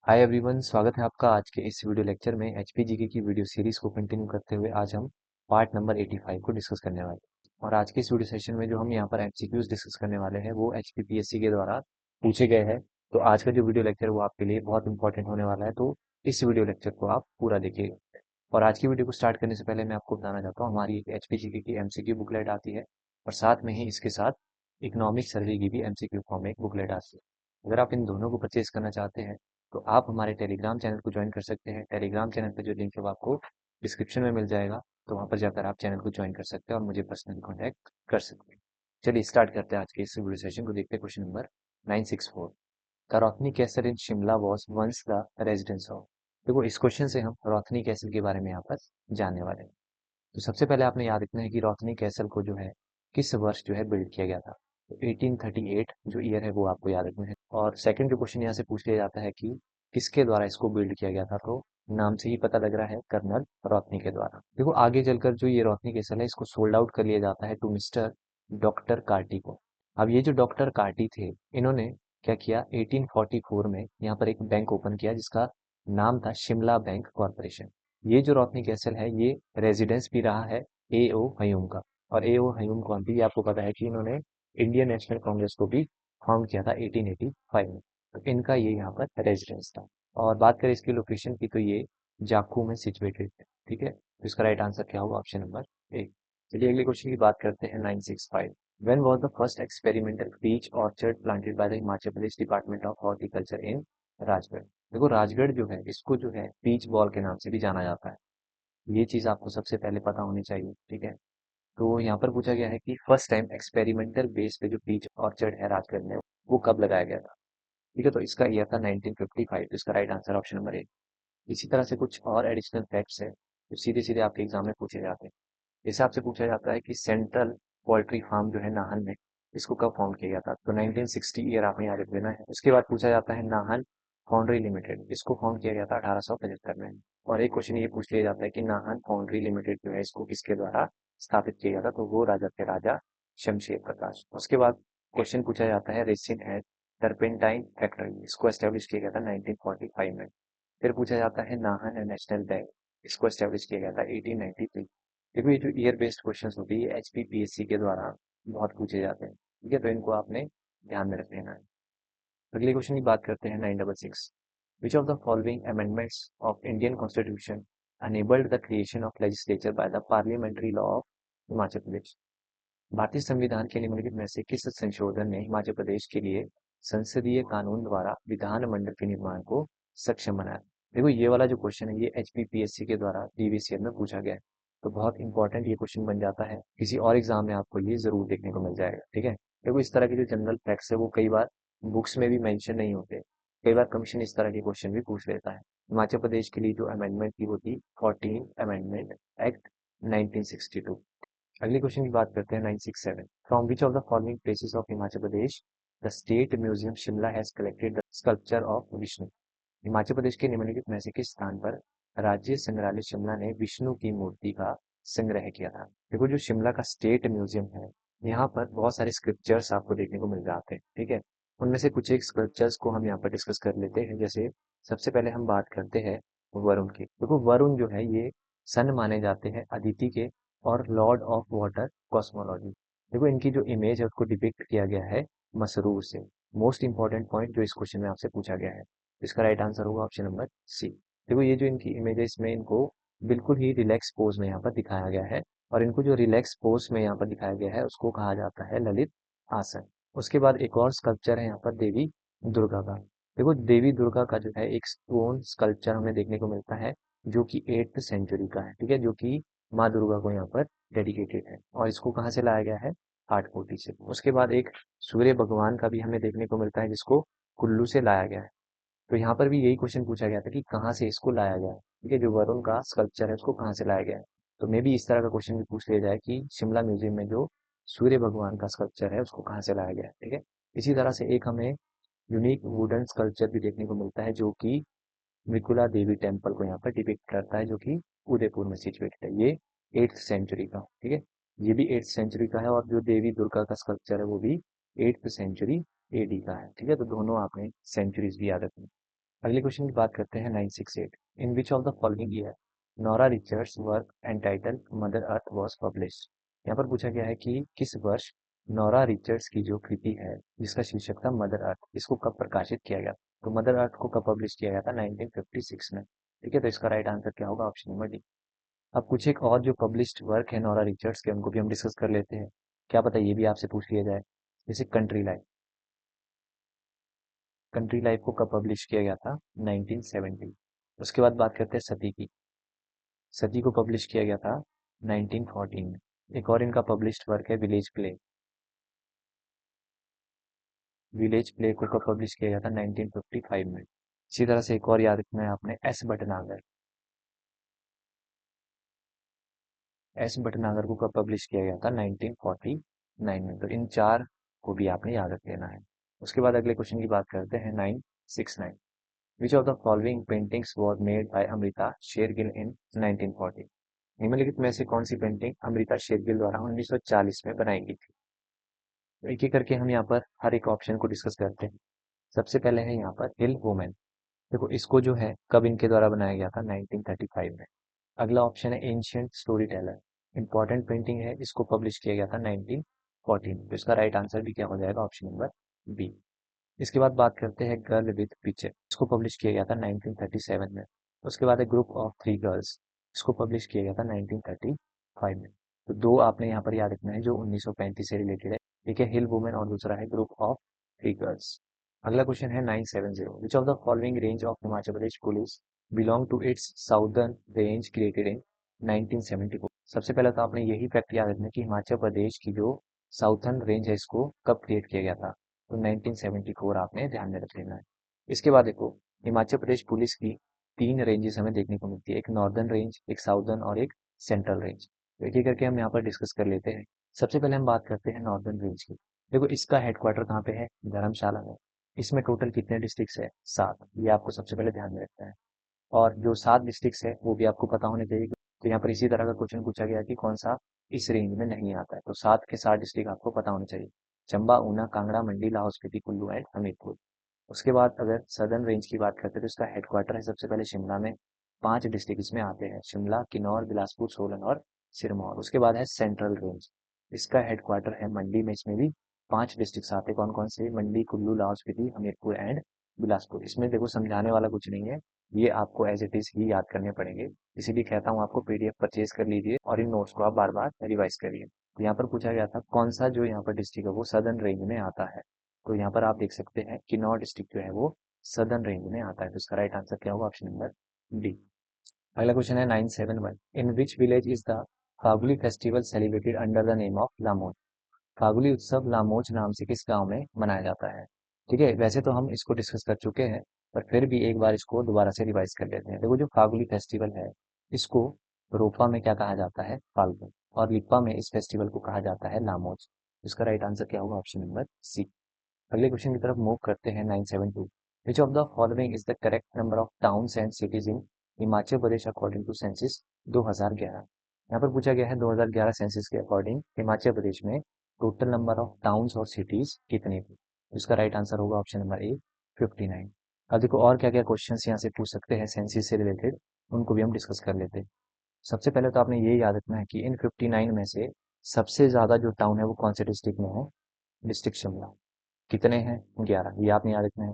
Hi everyone, स्वागत है आपका आज के इस वीडियो लेक्चर में। एचपीजीके की वीडियो सीरीज को कंटिन्यू करते हुए आज हम पार्ट नंबर 85 को डिस्कस करने वाले हैं। और आज के इस वीडियो सेशन में जो हम यहाँ पर एमसीक्यूज डिस्कस करने वाले हैं वो एचपीपीएससी के द्वारा पूछे गए हैं। तो आज का जो वीडियो लेक्चर है वो आपके लिए बहुत इंपॉर्टेंट होने वाला है, तो इस वीडियो लेक्चर को आप पूरा देखिएगा। और आज की वीडियो को स्टार्ट करने से पहले मैं आपको बताना चाहता हूँ, हमारी एक एचपीजीके की एमसीक्यू बुकलेट आती है और साथ में ही इसके साथ इकोनॉमिक सर्वे की भी एमसीक्यू फॉर्म में एक बुकलेट आती है। अगर आप इन दोनों को परचेज करना चाहते हैं तो आप हमारे टेलीग्राम चैनल को ज्वाइन कर सकते हैं। टेलीग्राम चैनल का जो लिंक है वो आपको डिस्क्रिप्शन में मिल जाएगा, तो वहां पर जाकर आप चैनल को ज्वाइन कर सकते हैं और मुझे पर्सनली कॉन्टैक्ट कर सकते हैं। चलिए स्टार्ट करते हैं आज के इस वीडियो सेशन को। देखते हैं question number 964। The Rothney castle in Shimla was once the residence of. देखो, इस क्वेश्चन से हम रोथनी कैसल के बारे में यहाँ पर जानने वाले हैं। तो सबसे पहले आपने याद रखना है कि रोथनी कैसल को जो है किस वर्ष जो है बिल्ड किया गया था। तो 1838 जो ईयर है वो आपको याद रखना है। और सेकंड जो क्वेश्चन यहाँ से पूछ लिया जाता है कि किसके द्वारा इसको बिल्ड किया गया था, तो नाम से ही पता लग रहा है, कर्नल रोथनी के द्वारा। देखो, आगे चलकर जो ये रोथनी कैसल है इसको सोल्ड आउट कर लिया जाता है टू मिस्टर डॉक्टर कार्टी को। अब ये जो डॉक्टर कार्टी थे, इन्होंने क्या किया, 1844 में यहाँ पर एक बैंक ओपन किया जिसका नाम था शिमला बैंक कॉरपोरेशन। ये जो रोथनी कैसल है ये रेजिडेंस भी रहा है ए ओ हयूम का। और ए ओ हयूम कौन थी, ये आपको पता है कि इन्होंने इंडियन नेशनल कांग्रेस को भी फाउंड किया था 1885 में। तो इनका ये यहाँ पर रेजिडेंस था। और बात करें इसकी लोकेशन की तो ये जाखू में सिचुएटेड है। ठीक है, तो इसका राइट आंसर क्या होगा, ऑप्शन नंबर ए। चलिए अगले क्वेश्चन की बात करते हैं। 965। When was the first experimental peach orchard planted by the Himachal Pradesh Department of Horticulture in Rajgarh? देखो, राजगढ़ जो है इसको जो है पीच बॉल के नाम से भी जाना जाता है। ये चीज आपको सबसे पहले पता होनी चाहिए। ठीक है, तो यहाँ पर पूछा गया है कि फर्स्ट टाइम एक्सपेरिमेंटल बेस पे जो पीच ऑर्चर्ड है राजगढ़ में वो कब लगाया गया था। ठीक है, तो इसका ईयर था 1955। तो इसका right answer option number A. इसी तरह से कुछ और एडिशनल फैक्ट्स है जो सीधे सीधे आपके एग्जाम में पूछे जाते हैं। जैसे आपसे पूछा जाता है कि सेंट्रल पोल्ट्री फार्म जो है नाहन में, इसको कब फाउंड किया गया था, तो 1960 ईयर आपने याद रख देना है। उसके बाद पूछा जाता है नाहन फाउंड्री लिमिटेड, इसको फाउंड किया गया था 1875 में। और एक क्वेश्चन ये पूछ लिया जाता है कि नाहन फाउंड्री लिमिटेड जो है इसको किसके द्वारा स्थापित किया गया था, तो वो राजा थे राजा शमशेर प्रकाश। उसके बाद क्वेश्चन पूछा जाता है रेसिन एंड टर्पेंटाइन फैक्ट्री, इसको एस्टेब्लिश किया गया था 1945 में। फिर पूछा जाता है नाहन नेशनल बैंक, इसको एस्टेब्लिश किया गया था 1893। देखो, ये जो ईयर बेस्ड क्वेश्चंस होते हैं ये एचपीपीएससी के द्वारा बहुत पूछे जाते हैं। ठीक है, तो इनको आपने ध्यान में रख लेना है। अगले क्वेश्चन की बात करते हैं। 966। Which of the following amendments of Indian constitution enabled the creation of legislature by the parliamentary law of Himachal Pradesh. भारतीय संविधान के निम्नलिखित में से किस संशोधन ने हिमाचल प्रदेश के लिए संसदीय कानून द्वारा विधानमंडल के निर्माण को सक्षम बनाया। देखो, ये वाला जो क्वेश्चन है ये एचपीपीएससी के द्वारा प्रीवियस ईयर में पूछा गया है, तो बहुत इंपॉर्टेंट ये क्वेश्चन बन जाता है। किसी और एग्जाम में आपको ये जरूर देखने को मिल जाएगा। ठीक है, देखो इस तरह के जो जनरल फैक्ट्स है वो कई बार बुक्स में भी मेंशन नहीं होते। कई बार कमीशन इस तरह के क्वेश्चन भी पूछ लेता है। हिमाचल प्रदेश के लिए जो अमेंडमेंट थी वो थी 14 अमेंडमेंट एक्ट 1962। अगले क्वेश्चन की बात करते हैं। 967। From which of the following places of Himachal Pradesh the state museum Shimla has collected the sculpture of Vishnu. Himachal Pradesh के निम्नलिखित में से किस स्थान पर राज्य संग्रहालय शिमला ने विष्णु की मूर्ति का संग्रह किया था। देखो, जो शिमला का स्टेट म्यूजियम है यहाँ पर बहुत सारे स्क्रिप्चर्स आपको देखने को मिल जाते हैं। ठीक है, उनमें से कुछ एक स्क्रिप्चर्स को हम यहाँ पर डिस्कस कर लेते हैं। जैसे सबसे पहले हम बात करते हैं वरुण की। देखो, वरुण जो है ये सन माने जाते हैं अदिति के और लॉर्ड ऑफ वाटर कॉस्मोलॉजी। देखो, इनकी जो इमेज है उसको डिपिक्ट किया गया है मसरूर से। मोस्ट इंपॉर्टेंट पॉइंट जो इस क्वेश्चन में आपसे पूछा गया है, इसका राइट आंसर होगा ऑप्शन नंबर सी। देखो, ये जो इनकी इमेज है इसमें इनको बिल्कुल ही रिलैक्स पोज में यहाँ पर दिखाया गया है। और इनको जो रिलैक्स पोज में यहाँ पर दिखाया गया है उसको कहा जाता है ललित आसन। उसके बाद एक और स्कल्पचर है यहाँ पर देवी दुर्गा का। देखो, देवी दुर्गा का जो है एक स्टोन स्कल्पचर हमें देखने को मिलता है जो कि 8th सेंचुरी का है। ठीक है, जो कि माँ दुर्गा को यहाँ पर डेडिकेटेड है। और इसको कहाँ से लाया गया है, हाटकोटी से। उसके बाद एक सूर्य भगवान का भी हमें देखने को मिलता है जिसको कुल्लू से लाया गया है। तो यहाँ पर भी यही क्वेश्चन पूछा गया था कि कहाँ से इसको लाया गया है। ठीक है, जो वरुण का स्कल्पचर है उसको कहाँ से लाया गया है। तो मे भी इस तरह का क्वेश्चन भी पूछ लिया जाए कि शिमला म्यूजियम में जो सूर्य भगवान का स्कल्पचर है उसको कहाँ से लाया गया है। ठीक है, इसी तरह से एक हमें यूनिक वुडन स्कल्पचर भी देखने को मिलता है जो कि मिकुला देवी टेम्पल को यहाँ पर डिपिक्ट करता है, जो कि उदयपुर में सिचुएटेड है। ये 8th सेंचुरी का। ठीक है, ये भी 8th सेंचुरी का है। और जो देवी दुर्गा का स्कल्पचर है वो भी 8th सेंचुरी एडी का है। ठीक है, तो दोनों आपने सेंचुरीज भी याद रखनी। अगले क्वेश्चन की बात करते हैं 968। In which of the following year Nora Richards work entitle Mother Earth was published. यहाँ पर पूछा गया है कि किस वर्ष नोरा रिचर्ड्स की जो कृति है जिसका शीर्षक था मदर अर्थ, इसको कब प्रकाशित किया गया। तो मदर अर्थ को कब पब्लिश किया गया था, 1956 में। ठीक है, तो इसका राइट आंसर क्या होगा, ऑप्शन नंबर डी। अब कुछ एक और जो पब्लिश्ड वर्क है नोरा रिचर्ड्स के, उनको भी हम डिस्कस कर लेते हैं। क्या पता ये भी आपसे पूछ लिया जाए। जैसे कंट्री लाइफ, कंट्री लाइफ को कब पब्लिश किया गया था, 1970। उसके बाद बात करते हैं सती की। सती को पब्लिश किया गया था 1914 में। एक और इनका पब्लिश्ड वर्क है विलेज प्ले। विलेज प्ले को कब पब्लिश किया गया था, 1955 में। इसी तरह से एक और याद रखना है आपने, एस भटनागर। एस भटनागर को कब पब्लिश किया गया था, 1949 में। तो इन चार को भी आपने याद रख लेना है। उसके बाद अगले क्वेश्चन की बात करते हैं 969। Which of the following paintings was made by Amrita Shergil in 1940। निम्नलिखित में से कौन सी पेंटिंग अमृता शेरगिल द्वारा 1940 में बनाई गई थी। तो एक एक करके हम यहाँ पर हर एक ऑप्शन को डिस्कस करते हैं। सबसे पहले है यहाँ पर हिल वुमेन। देखो इसको जो है कब इनके द्वारा बनाया गया था, 1935 में। अगला ऑप्शन है ancient story teller. Important painting है, इसको पब्लिश किया गया था 1914 में। तो इसका राइट आंसर भी क्या हो जाएगा, ऑप्शन नंबर बी। इसके बाद बात करते हैं गर्ल विद पिक्चर। इसको पब्लिश किया गया था 1937 में। उसके बाद है ग्रुप ऑफ थ्री गर्ल्स। इसको पब्लिश किया गया था 1935 में। तो दो आपने यहाँ पर याद रखना है जो 1935 से रिलेटेड है। एक है हिल वुमेन और दूसरा है ग्रुप ऑफ थ्री गर्ल्स। अगला क्वेश्चन है 970। Which of the following range of Himachal Pradesh police belong to its southern range created in 1974। सबसे पहले तो आपने यही फैक्ट याद रखना है कि हिमाचल प्रदेश की जो साउथर्न रेंज है इसको कब क्रिएट किया गया था। तो 1974 आपने ध्यान में रख लेना है। इसके बाद देखो, हिमाचल प्रदेश पुलिस की तीन रेंजेस हमें देखने को मिलती है, एक नॉर्दर्न रेंज, एक साउदर्न और एक सेंट्रल रेंज। तो एक एक करके हम यहाँ पर डिस्कस कर लेते हैं। सबसे पहले हम बात करते हैं नॉर्दर्न रेंज की। देखो इसका हेडक्वार्टर कहाँ पे है, धर्मशाला में। इसमें टोटल कितने डिस्ट्रिक्ट्स है, 7। ये आपको सबसे पहले ध्यान में रखना है। और जो 7 डिस्ट्रिक्ट्स है वो भी आपको पता होने चाहिए। तो यहाँ पर इसी तरह का क्वेश्चन पूछा गया कि कौन सा इस रेंज में नहीं आता है। तो 7 के 7 डिस्ट्रिक्ट आपको पता होने चाहिए। चंबा, ऊना, कांगड़ा, मंडी, लाहौल स्पीति, कुल्लू एंड हमीरपुर। उसके बाद अगर सदर्न रेंज की बात करते हैं तो इसका हेडक्वार्टर है सबसे पहले शिमला में। 5 डिस्ट्रिक्ट इसमें आते हैं, शिमला, किन्नौर, बिलासपुर, सोलन और सिरमौर। उसके बाद है सेंट्रल रेंज। इसका हेडक्वार्टर है मंडी में। इसमें भी 5 डिस्ट्रिक्ट आते हैं, कौन कौन से, मंडी, कुल्लू, लाहौल स्पीति, हमीरपुर एंड बिलासपुर। इसमें देखो समझाने वाला कुछ नहीं है, ये आपको एज इट इज ही याद करने पड़ेंगे। इसीलिए कहता हूँ आपको पीडीएफ परचेज कर लीजिए और इन नोट्स को आप बार बार रिवाइज करिए। तो यहाँ पर पूछा गया था कौन सा जो यहाँ पर डिस्ट्रिक्ट है वो सदर्न रेंज में आता है। तो यहाँ पर आप देख सकते हैं किन्नौर डिस्ट्रिक्ट जो है वो सदर्न रेंज में आता है। तो इसका राइट आंसर क्या होगा, ऑप्शन नंबर डी। अगला क्वेश्चन है 971। In which village is the Faguli festival celebrated under the name of Lamoj. Faguli उत्सव लामोज नाम से किस गांव में मनाया जाता है। ठीक है, वैसे तो हम इसको डिस्कस कर चुके हैं, पर फिर भी एक बार इसको दोबारा से रिवाइज कर लेते हैं। देखो जो फागुली फेस्टिवल है इसको रोपा में क्या कहा जाता है, फाल्गुन। और लिप्पा में इस फेस्टिवल को कहा जाता है लामोज। इसका राइट आंसर क्या होगा, ऑप्शन नंबर सी। अगले क्वेश्चन की तरफ मूव करते हैं 972। Which of the following is the correct number of towns and cities in Himachal Pradesh according to census 2011। यहाँ पर पूछा गया है 2011 सेंसिस के अकॉर्डिंग हिमाचल प्रदेश में टोटल नंबर ऑफ टाउन्स और सिटीज कितनी थी। इसका राइट आंसर होगा ऑप्शन नंबर ए, 59। अब देखो और क्या क्या क्वेश्चन यहाँ से पूछ सकते हैं सेंसिस से रिलेटेड, उनको भी हम डिस्कस कर लेते हैं। सबसे पहले तो आपने ये याद रखना है कि इन 59 में से सबसे ज्यादा जो टाउन है वो कौन से डिस्ट्रिक्ट में है, डिस्ट्रिक्ट शिमला। कितने हैं, 11, ये आपने याद रखना है।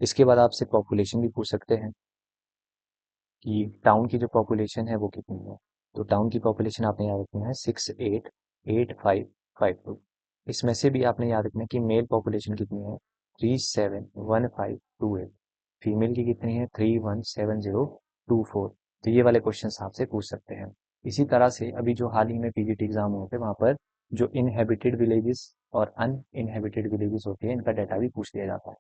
इसके बाद आपसे पॉपुलेशन भी पूछ सकते हैं कि टाउन की जो पॉपुलेशन है वो कितनी है। तो टाउन की पॉपुलेशन आपने याद रखना है 688552। इसमें से भी आपने याद रखना है कि मेल पॉपुलेशन कितनी है, 371528। फीमेल की कितनी है, 317024। तो ये वाले क्वेश्चन आपसे पूछ सकते हैं। इसी तरह से अभी जो हाल ही में पीजीटी एग्जाम हुए थे वहां पर जो इनहेबिटेड विलेजेस और अन इनहेबिटेड विलेजेस होती है इनका डाटा भी पूछ लिया जाता है।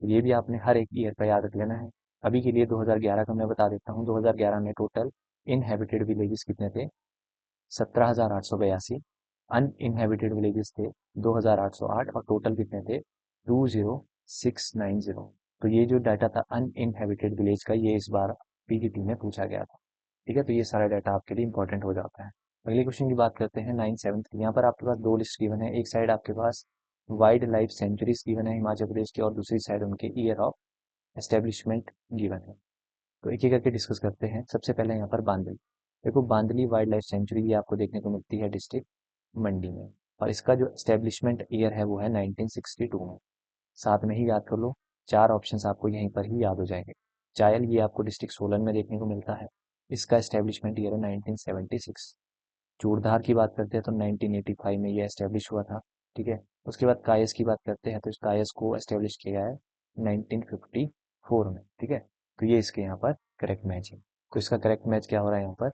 तो ये भी आपने हर एक ईयर का याद रख लेना है। अभी के लिए 2011 का मैं बता देता हूँ। 2011 में टोटल इनहेबिटेड विलेजेस कितने थे, 17,882। अन इनहेबिटेड विलेजेस थे 2,808 और टोटल कितने थे, 20,690। तो ये जो डाटा था अन इनहेबिटेड विलेज का ये इस बार पीजीटी में पूछा गया था। ठीक है, तो ये सारा डाटा आपके लिए इंपॉर्टेंट हो जाता है। अगले क्वेश्चन की बात करते हैं 9/7 की। यहाँ पर आपके पास दो लिस्ट गिवन है, एक साइड आपके पास वाइल्ड लाइफ सेंचुरीज गिवन है हिमाचल प्रदेश की और दूसरी साइड उनके ईयर ऑफ एस्टेब्लिशमेंट गिवन है। तो एक एक करके डिस्कस करते हैं। सबसे पहले यहाँ पर बांदली। देखो बांदली वाइल्ड लाइफ सेंचुरी ये आपको देखने को मिलती है डिस्ट्रिक्ट मंडी में, और इसका जो एस्टेब्लिशमेंट ईयर है वो है 1962 में। साथ में ही याद कर लो, चार ऑप्शंस आपको यहीं पर ही याद हो जाएंगे। चायल ये आपको डिस्ट्रिक्ट सोलन में देखने को मिलता है, इसका एस्टेब्लिशमेंट ईयर है 1976। चूड़धार की बात करते हैं तो 1985 में ये एस्टेब्लिश हुआ था। ठीक है। उसके बाद कायस की बात करते हैं तो इस कायस को एस्टेब्लिश किया गया है 1954 में। ठीक है। तो ये इसके यहाँ पर करेक्ट मैच है। तो इसका करेक्ट मैच क्या हो रहा है यहाँ पर,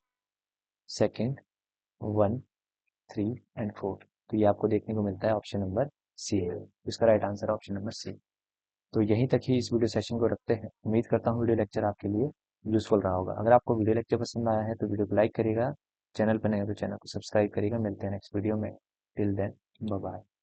second, one, three and four. तो ये आपको देखने को मिलता है ऑप्शन नंबर सी है। तो इसका राइट आंसर है ऑप्शन नंबर सी। तो यहीं तक ही इस वीडियो सेशन को रखते हैं। उम्मीद करता हूँ वीडियो लेक्चर आपके लिए यूजफुल रहा होगा। अगर आपको वीडियो लेक्चर पसंद आया है तो वीडियो को लाइक करिएगा, चैनल पर नए हो तो चैनल को सब्सक्राइब करिएगा। मिलते हैं नेक्स्ट वीडियो में। Till then, bye bye.